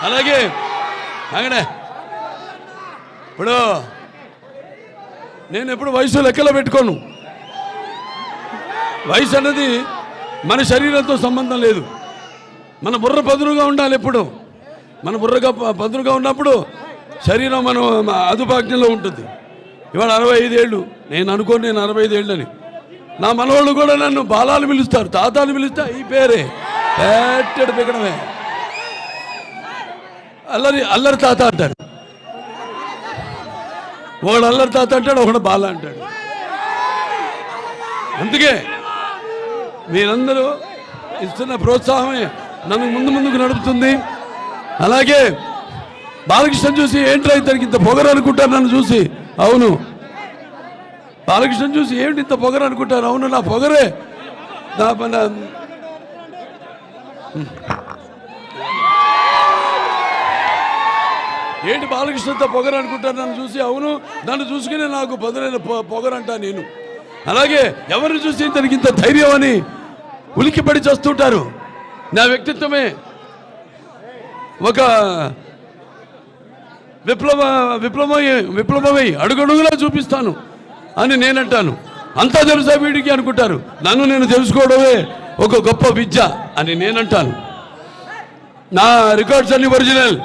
అలాగే అక్కడే ఇప్పుడు నేను ఎప్పుడు వయసు లెక్కలో పెట్టుకోను. వయసు అన్నది మన శరీరంతో సంబంధం లేదు. మన బుర్ర పదునుగా ఉండాలి. ఎప్పుడు మన బుర్రగా పదునుగా ఉన్నప్పుడు శరీరం మనం అదుపాజ్ఞలో ఉంటుంది. ఇవాళ 65 ఏళ్ళు నేను అనుకోను, నేను 65 ఏళ్ళు అని. నా మనవాళ్ళు కూడా నన్ను బాలాలు పిలుస్తారు, తాతాలు పిలుస్తా ఈ పేరే పెట్టడు పిక్కడమే. అల్లరి తాత అంటారు, ఒకడు అల్లరి తాత అంటాడు, ఒకడు బాల అంటాడు. అందుకే మీరందరూ ఇస్తున్న ప్రోత్సాహమే నన్ను ముందుకు నడుపుతుంది. అలాగే బాలకృష్ణ చూసి ఏంట్రా ఇతనికి ఇంత పొగరు అనుకుంటారు నన్ను చూసి. అవును, బాలకృష్ణ చూసి ఏంటి ఇంత పొగరు అనుకుంటారు. అవును, నా పొగరే ఏంటి బాలకృష్ణతో పొగరు అనుకుంటారు నన్ను చూసి. అవును, నన్ను చూసుకునే నాకు బదులైన పొగరు అంటా నేను. అలాగే ఎవరిని చూసి ఇతనికి ఇంత ధైర్యం అని ఉలిక్కిపడి చేస్తుంటారు. నా వ్యక్తిత్వమే ఒక విప్లవమై అడుగడుగులా చూపిస్తాను అని నేనంటాను. అంతా తెలుసా వీడికి అనుకుంటారు. నన్ను నేను తెలుసుకోవడమే ఒక గొప్ప విద్య అని నేనంటాను. నా రికార్డ్స్ అన్ని ఒరిజినల్.